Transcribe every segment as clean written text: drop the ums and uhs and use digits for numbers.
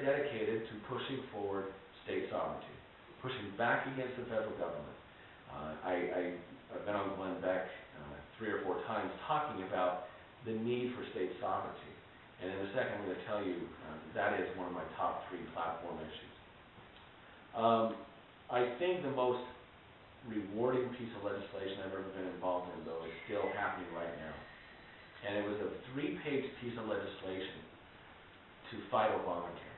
dedicated to pushing forward state sovereignty, pushing back against the federal government. I've been on Glenn Beck 3 or 4 times talking about the need for state sovereignty. And in a second, I'm going to tell you that is one of my top 3 platform issues. I think the most rewarding piece of legislation I've ever been involved in, though, is still happening right now. And it was a 3-page piece of legislation to fight Obamacare.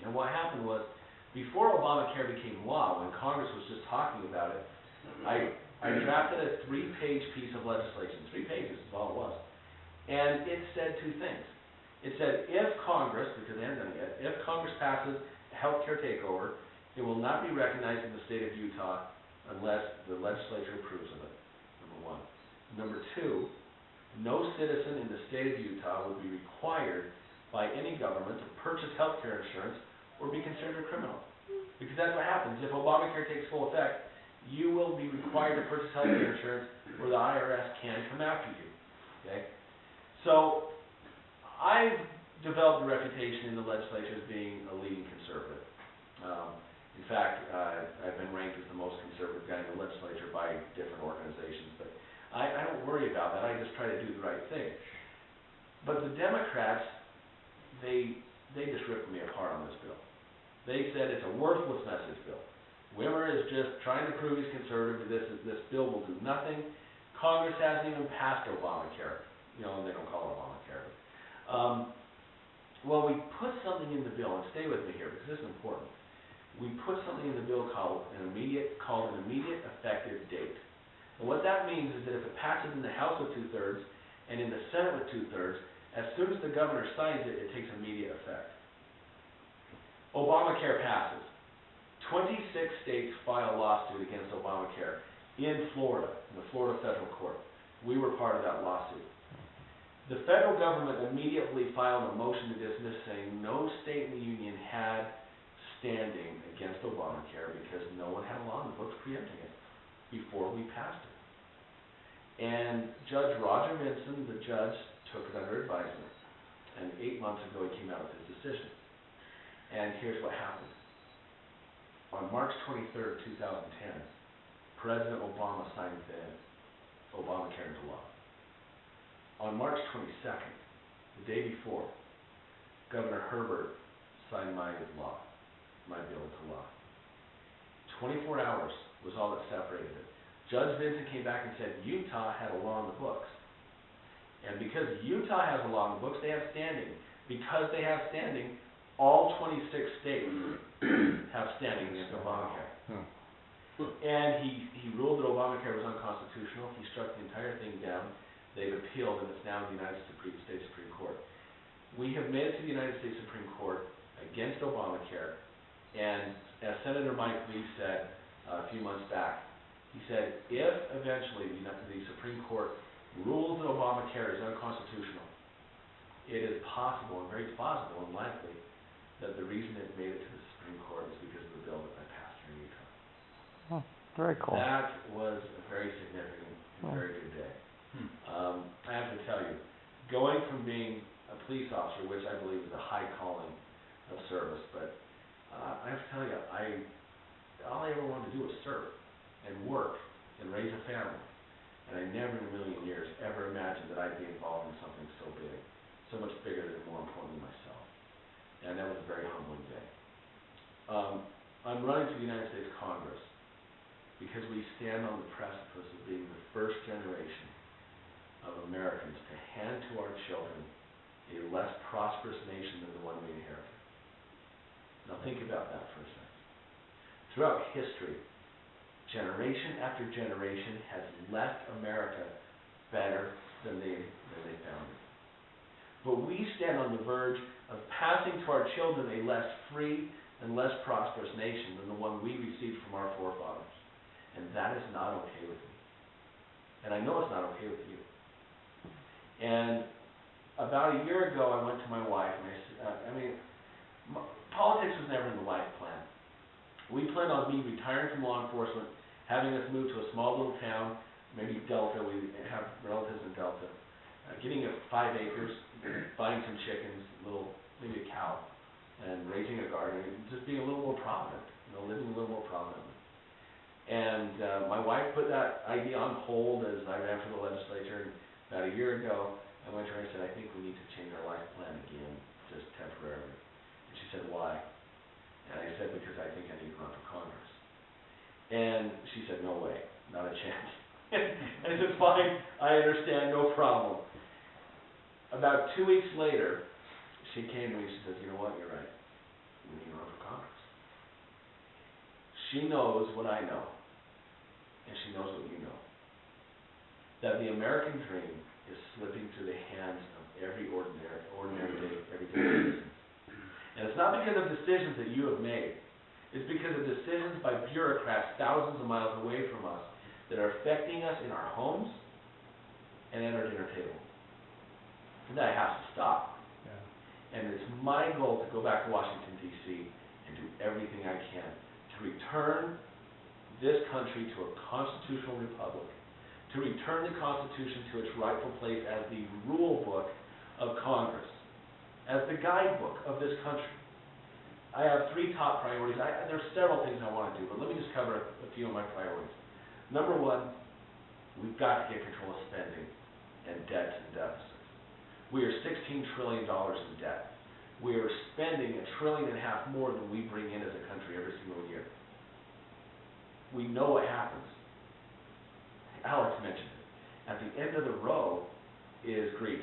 And what happened was, before Obamacare became law, when Congress was just talking about it, I drafted a 3-page piece of legislation. 3 pages is all it was. And it said 2 things. It said, if Congress, because they haven't done it yet, if Congress passes a health care takeover, it will not be recognized in the state of Utah unless the legislature approves of it, number 1. Number 2, no citizen in the state of Utah would be required by any government to purchase health care insurance or be considered a criminal. Because that's what happens. If Obamacare takes full effect, you will be required to purchase health care insurance or the IRS can come after you. Okay? So, I've developed a reputation in the legislature as being a leading conservative. In fact, I've been ranked as the most conservative guy in the legislature by different organizations, but I don't worry about that. I just try to do the right thing. But the Democrats, they just ripped me apart on this bill. They said it's a worthless message bill. Wimmer is just trying to prove he's conservative. This bill will do nothing. Congress hasn't even passed Obamacare. You know, they don't call it Obamacare. Well, we put something in the bill, and stay with me here because this is important. We put something in the bill called an immediate effective date. And what that means is that if it passes in the House with 2/3 and in the Senate with 2/3, as soon as the governor signs it, it takes immediate effect. Obamacare passes. 26 states file a lawsuit against Obamacare in Florida, in the Florida federal court. We were part of that lawsuit. The federal government immediately filed a motion to dismiss saying no state in the union had standing against Obamacare because no one had a law in the books preempting it before we passed it. And Judge Roger Vinson, the judge, took it under advisement. And 8 months ago he came out with his decision. And here's what happened. On March 23rd, 2010, President Obama signed the Obamacare into law. On March 22nd, the day before, Governor Herbert signed my bill into law. 24 hours was all that separated it. Judge Vinson came back and said Utah had a law in the books. And because Utah has a law in the books, they have standing. Because they have standing, all 26 states have standing against Obamacare. And he ruled that Obamacare was unconstitutional. He struck the entire thing down. They've appealed, and it's now in the United States Supreme Court. We have made it to the United States Supreme Court against Obamacare, and as Senator Mike Lee said a few months back, he said, if eventually the Supreme Court rules that Obamacare is unconstitutional, it is possible, and very plausible and likely, that the reason it made it to the Supreme Court is because of the bill that I passed here in Utah. Oh, very cool. That was a very significant and very good day. I have to tell you, going from being a police officer, which I believe is a high calling of service, but I have to tell you, all I ever wanted to do was serve and work and raise a family. And I never in a million years ever imagined that I'd be involved in something so big, so much bigger than, more importantly, myself. And that was a very humbling day. I'm running to the United States Congress because we stand on the precipice of being the first generation of Americans to hand to our children a less prosperous nation than the one we inherited. Now think about that for a second. Throughout history, generation after generation has left America better than they found it. But we stand on the verge of passing to our children a less free and less prosperous nation than the one we received from our forefathers. And that is not okay with me. And I know it's not okay with you. And about a year ago, I went to my wife, and politics was never in the life plan. We planned on me retiring from law enforcement, having us move to a small little town, maybe Delta, we have relatives in Delta, getting 5 acres, buying some chickens, maybe a cow, and raising a garden, and just being a little more prominent, living a little more prominently. And my wife put that idea on hold as I ran for the legislature about a year ago. I went to her and said, I think we need to change our life plan again, just temporarily. And she said, why? And I said, because I think I need to run for Congress. And she said, no way, not a chance. And I said, fine, I understand, no problem. About 2 weeks later, she came to me and she said, you know what, you're right. We need to run for Congress. She knows what I know, and she knows what you know. That the American dream is slipping through the hands of every ordinary day, everyday citizen. And it's not because of decisions that you have made. It's because of decisions by bureaucrats thousands of miles away from us that are affecting us in our homes and at our dinner table. And that has to stop. Yeah. And it's my goal to go back to Washington, D.C. and do everything I can to return this country to a constitutional republic, to return the Constitution to its rightful place as the rule book of Congress, as the guidebook of this country. I have 3 top priorities. There's several things I want to do, but let me just cover a few of my priorities. Number 1, we've got to get control of spending and debt and deficits. We are $16 trillion in debt. We are spending $1.5 trillion more than we bring in as a country every single year. We know what happens. Alex mentioned it. At the end of the row is Greece.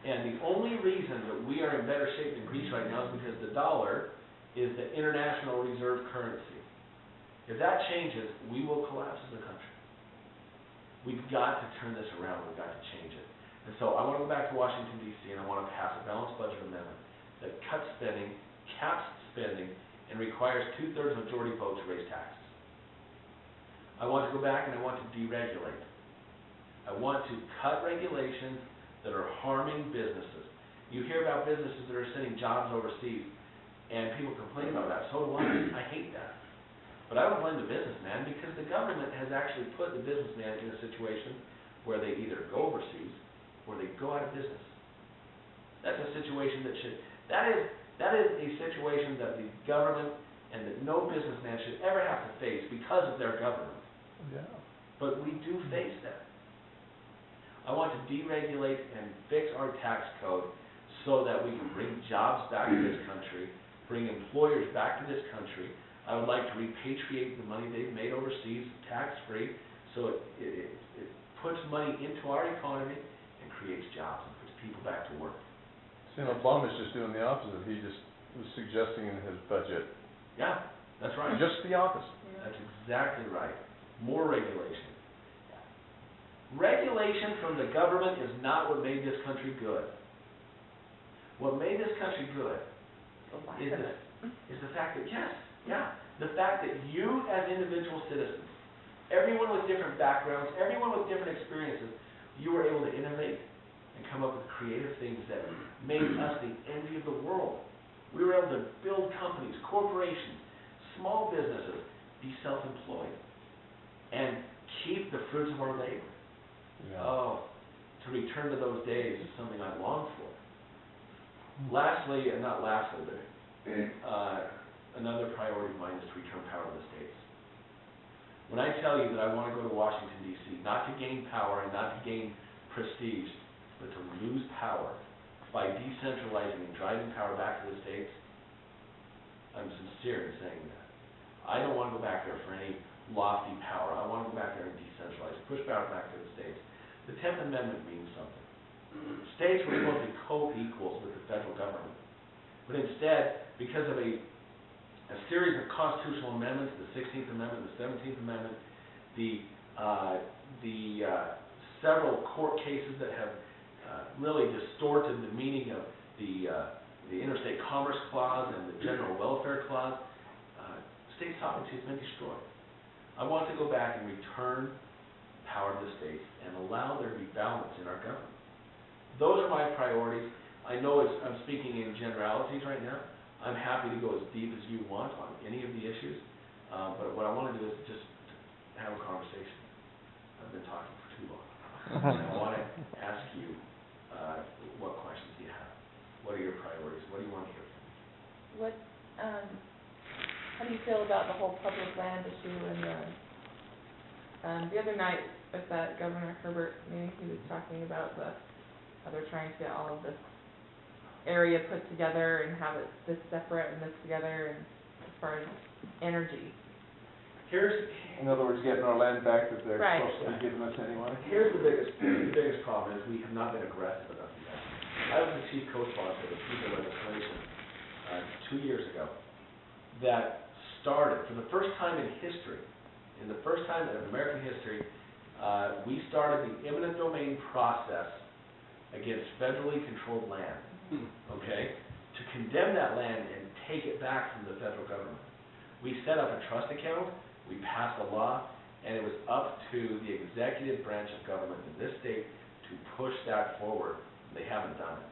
And the only reason that we are in better shape than Greece right now is because the dollar is the international reserve currency. If that changes, we will collapse as a country. We've got to turn this around. We've got to change it. And so I want to go back to Washington, D.C., and I want to pass a balanced budget amendment that cuts spending, caps spending, and requires 2/3 majority vote to raise taxes. I want to go back and I want to deregulate. I want to cut regulations that are harming businesses. You hear about businesses that are sending jobs overseas, and people complain about that. So do I. I hate that. But I don't blame the businessman, because the government has actually put the businessman in a situation where they either go overseas or they go out of business. That's a situation that is a situation that the government and that no businessman should ever have to face because of their government. Yeah. But we do face that. I want to deregulate and fix our tax code so that we can bring jobs back to this country, bring employers back to this country. I would like to repatriate the money they've made overseas tax-free, so it puts money into our economy and creates jobs and puts people back to work. See, Obama's just doing the opposite. He just was suggesting in his budget. Yeah, that's right. Just the opposite. That's exactly right. More regulation. Regulation from the government is not what made this country good. What made this country good is the fact that, the fact that you as individual citizens, everyone with different backgrounds, everyone with different experiences, you were able to innovate and come up with creative things that made us the envy of the world. We were able to build companies, corporations, small businesses, be self-employed, and keep the fruits of our labor. Yeah. Oh, to return to those days is something I long for. Lastly, and not lastly, but another priority of mine is to return power to the states. When I tell you that I want to go to Washington, D.C., not to gain power and not to gain prestige, but to lose power by decentralizing and driving power back to the states, I'm sincere in saying that. I don't want to go back there for any lofty power. I want to go back there and decentralize, push power back to the states. The 10th Amendment means something. States were supposed to be co-equals with the federal government. But instead, because of a series of constitutional amendments, the 16th Amendment, the 17th Amendment, the several court cases that have really distorted the meaning of the Interstate Commerce Clause and the General Welfare Clause, state sovereignty has been destroyed. I want to go back and return power to the states and allow there to be balance in our government. Those are my priorities. I know I'm speaking in generalities right now. I'm happy to go as deep as you want on any of the issues, but what I want to do is just have a conversation. I've been talking for too long. And I want to ask you, what questions do you have? What are your priorities? What do you want to hear from me? what, how do you feel about the whole public land issue and the other night with that Governor Herbert meeting, he was talking about how they're trying to get all of this area put together and have it this separate and this together, and as far as energy. In other words, getting our land back that they're Right. supposed to be giving us anyway? Here's the biggest problem is we have not been aggressive enough in that. I was the chief co-sponsor of a piece of legislation 2 years ago that started, for the first time in history, in American history, we started the eminent domain process against federally controlled land, okay? To condemn that land and take it back from the federal government. We set up a trust account, we passed a law, and it was up to the executive branch of government in this state to push that forward. They haven't done it.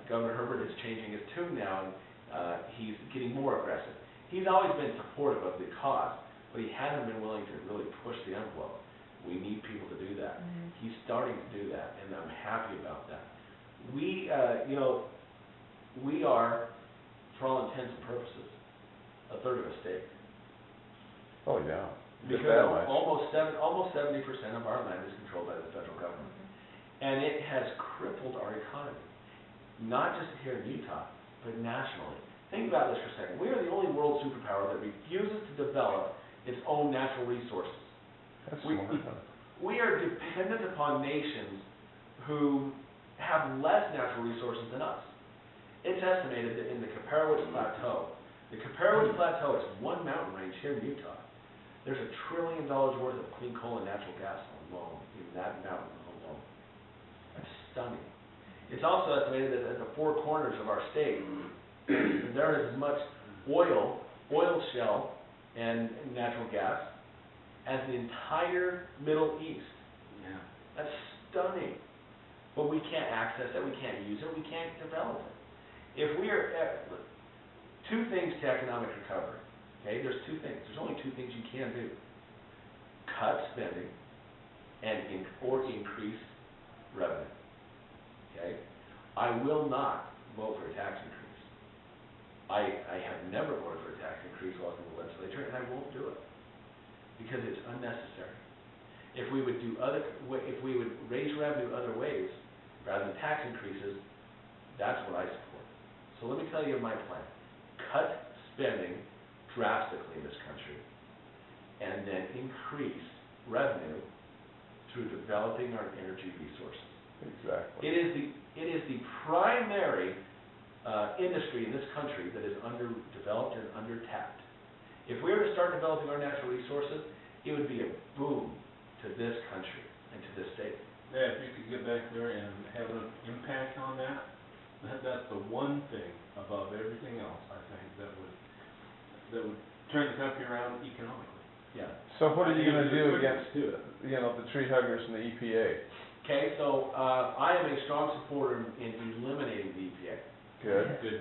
Governor Herbert is changing his tune now, and he's getting more aggressive. He's always been supportive of the cause, but he hasn't been willing to really push the envelope. We need people to do that. He's starting to do that, and I'm happy about that. We, we are, for all intents and purposes, a third of a state. Oh, yeah. Just Because that much. almost 70% of our land is controlled by the federal government. And it has crippled our economy, not just here in Utah, but nationally. Think about this for a second. We are the only world superpower that refuses to develop its own natural resources. That's We- smart, huh? We are dependent upon nations who have less natural resources than us. It's estimated that in the Kaparowitz Plateau, is one mountain range here in Utah. There's $1 trillion worth of clean coal and natural gas alone in that mountain alone. That's stunning. It's also estimated that at the four corners of our state, there is as much oil shell, and natural gas as the entire Middle East. Yeah. That's stunning. But we can't access it, we can't use it, we can't develop it. If we are, two things to economic recovery, okay? There's two things. There's only two things you can do. Cut spending or increase revenue, okay? I will not vote for a tax increase. I have never voted for a tax increase while I was in the legislature, and I won't do it, because it's unnecessary. If we would raise revenue other ways, rather than tax increases, that's what I support. So let me tell you my plan. Cut spending drastically in this country, and then increase revenue through developing our energy resources. Exactly. It is the primary industry in this country that is underdeveloped and undertapped. If we were to start developing our natural resources, it would be a boom to this country and to this state. Yeah, if you could get back there and have an impact on that, that's the one thing above everything else, I think, that would turn the country around economically. Yeah. So what are you gonna do against, To it. the tree huggers and the EPA? Okay, so I am a strong supporter in eliminating the EPA. Good. Good.